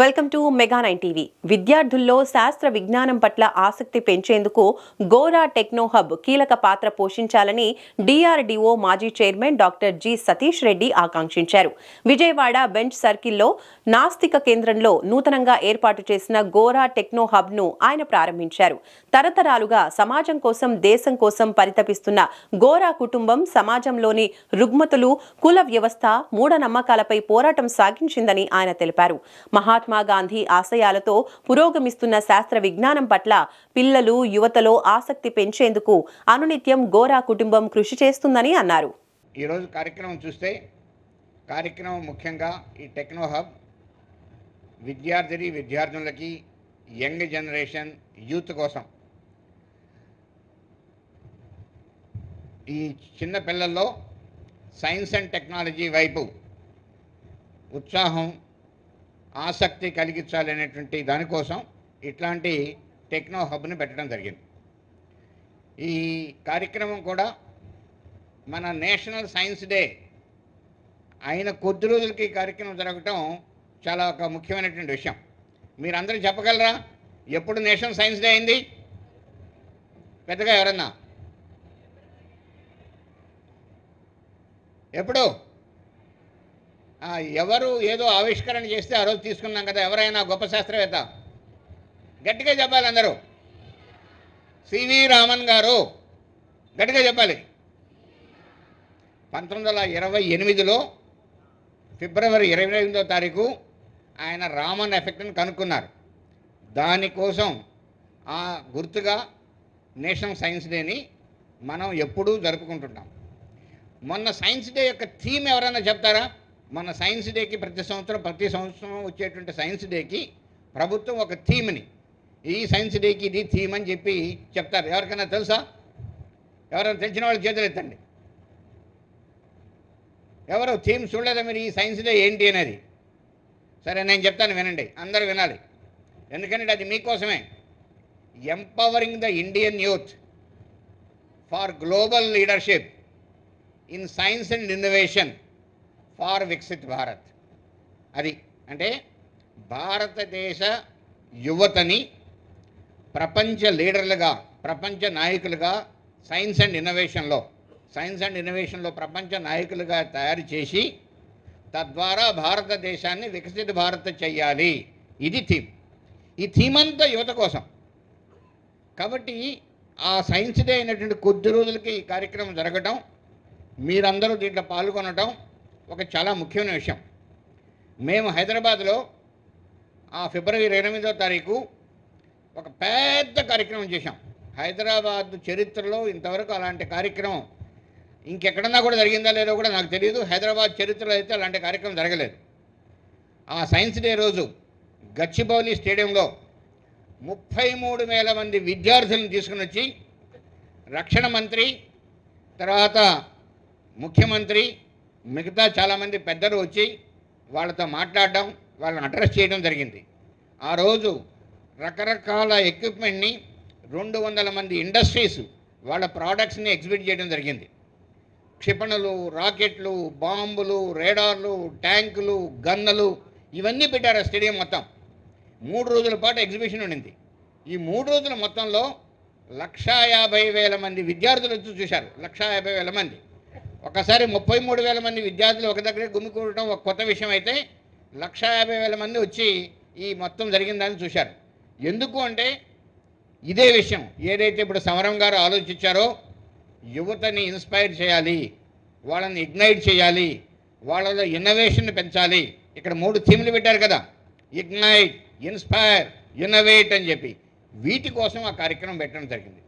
Welcome to mega 9 TV. విద్యార్థుల్లో శాస్త్ర విజ్ఞానం పట్ల ఆసక్తి పెంచేందుకు గోరా టెక్నో హబ్ కీలక పాత్ర పోషించాలని డిఆర్డీఓ మాజీ chairman doctor G Satish Reddy ఆకాంక్షించారు. విజయవాడ బెంచ్ సర్కిల్లో నాస్తిక కేంద్రంలో నూతనంగా ఏర్పాటు చేసిన గోరా టెక్నో హబ్ ను ఆయన ప్రారంభించారు. తరతరాలుగా సమాజం కోసం, దేశం కోసం పరితపిస్తున్న గోరా కుటుంబం సమాజంలోని రుగ్మతులు, కుల వ్యవస్థ, మూఢనమ్మకాలపై పోరాటం సాగించిందని ఆయన తెలిపారు. మహాత్మా గాంధీ ఆశయాలతో పురోగమిస్తున్న శాస్త్ర విజ్ఞానం పట్ల పిల్లలు, యువతలో ఆసక్తి పెంచేందుకు అనునిత్యం గోరా కుటుంబం కృషి చేస్తుందని అన్నారు. ఈరోజు కార్యక్రమం చూస్తే కార్యక్రమం ముఖ్యంగా ఈ టెక్నో హబ్ విద్యార్థులకి, యంగ్ జనరేషన్, యూత్ కోసం ఈ చిన్న పిల్లల్లో సైన్స్ అండ్ టెక్నాలజీ వైపు ఉత్సాహం, ఆసక్తి కలిగించాలనేటువంటి దానికోసం ఇట్లాంటి టెక్నో హబ్ని పెట్టడం జరిగింది. ఈ కార్యక్రమం కూడా మన నేషనల్ సైన్స్ డే అయిన కొద్ది రోజులకి ఈ కార్యక్రమం జరగటం చాలా ఒక ముఖ్యమైనటువంటి విషయం. మీరందరూ చెప్పగలరా ఎప్పుడు నేషనల్ సైన్స్ డే అయింది? పెద్దగా ఎవరన్నా ఎప్పుడు? ఎవరు ఏదో ఆవిష్కరణ చేస్తే ఆ రోజు తీసుకున్నాం కదా. ఎవరైనా గొప్ప శాస్త్రవేత్త గట్టిగా చెప్పాలి. అందరూ సివి రామన్ గారు గట్టిగా చెప్పాలి. 1928లో ఫిబ్రవరి 28వ తారీఖు ఆయన రామన్ ఎఫెక్ట్ని కనుక్కున్నారు. దానికోసం ఆ గుర్తుగా నేషనల్ సైన్స్ డేని మనం ఎప్పుడూ జరుపుకుంటుంటాం. మొన్న సైన్స్ డే యొక్క థీమ్ ఎవరైనా చెప్తారా? మన సైన్స్ డేకి ప్రతి సంవత్సరం వచ్చేటువంటి సైన్స్ డేకి ప్రభుత్వం ఒక థీమ్ని, ఈ సైన్స్ డేకి ఇది థీమ్ అని చెప్పి చెప్తారు. ఎవరికైనా తెలుసా? ఎవరైనా తెలిసిన వాళ్ళు చేతులు ఎత్తండి. ఎవరు థీమ్ చూడలేదా మీరు? ఈ సైన్స్ డే ఏంటి అనేది? సరే, నేను చెప్తాను, వినండి, అందరూ వినాలి. ఎందుకంటే అది మీకోసమే. Empowering the Indian youth for global leadership in science and innovation for Viksit Bharat. అది అంటే భారతదేశ యువతని ప్రపంచ లీడర్లుగా, ప్రపంచ నాయకులుగా సైన్స్ అండ్ ఇన్నోవేషన్లో ప్రపంచ నాయకులుగా తయారు చేసి తద్వారా భారతదేశాన్ని వికసిత భారత్ చేయాలి. ఇది థీమ్. ఈ థీమ్ అంతా యువత కోసం. కాబట్టి ఆ సైన్స్ డే అయినటువంటి కొద్ది రోజులకి ఈ కార్యక్రమం జరగటం, మీరందరూ దీంట్లో పాల్గొనటం ఒక చాలా ముఖ్యమైన విషయం. మేము హైదరాబాద్లో ఆ ఫిబ్రవరి 28వ తారీఖు ఒక పెద్ద కార్యక్రమం చేశాం. హైదరాబాద్ చరిత్రలో ఇంతవరకు అలాంటి కార్యక్రమం ఇంకెక్కడన్నా కూడా జరిగిందా లేదో కూడా నాకు తెలియదు. హైదరాబాద్ చరిత్రలో అయితే అలాంటి కార్యక్రమం జరగలేదు. ఆ సైన్స్ డే రోజు గచ్చిబౌలి స్టేడియంలో 33,000 మంది విద్యార్థులను తీసుకుని వచ్చి రక్షణ మంత్రి, తర్వాత ముఖ్యమంత్రి, మిగతా చాలామంది పెద్దలు వచ్చి వాళ్ళతో మాట్లాడడం, వాళ్ళని అడ్రస్ చేయడం జరిగింది. ఆ రోజు రకరకాల ఎక్విప్మెంట్ని 200 మంది ఇండస్ట్రీస్ వాళ్ళ ప్రోడక్ట్స్ని ఎగ్జిబిట్ చేయడం జరిగింది. క్షిపణులు, రాకెట్లు, బాంబులు, రేడార్లు, ట్యాంకులు, గన్నులు ఇవన్నీ పెట్టారు ఆ స్టేడియం మొత్తం. 3 రోజుల పాటు ఎగ్జిబిషన్ ఉండింది. ఈ 3 రోజుల మొత్తంలో 150,000 మంది విద్యార్థులు వచ్చి చూశారు. 150,000 మంది. ఒకసారి 33,000 మంది విద్యార్థులు ఒక దగ్గరే గుమికూడటం ఒక కొత్త విషయం అయితే 150,000 మంది వచ్చి ఈ మొత్తం జరిగిందని చూశారు. ఎందుకు అంటే ఇదే విషయం ఏదైతే ఇప్పుడు సమరం గారు ఆలోచించారో, యువతని ఇన్స్పైర్ చేయాలి, వాళ్ళని ఇగ్నైట్ చేయాలి, వాళ్ళలో ఇన్నోవేషన్ పెంచాలి. ఇక్కడ 3 థీమ్లు పెట్టారు కదా, ఇగ్నైట్, ఇన్స్పైర్, ఇన్నోవేట్ అని చెప్పి. వీటి కోసం ఆ కార్యక్రమం పెట్టడం జరిగింది.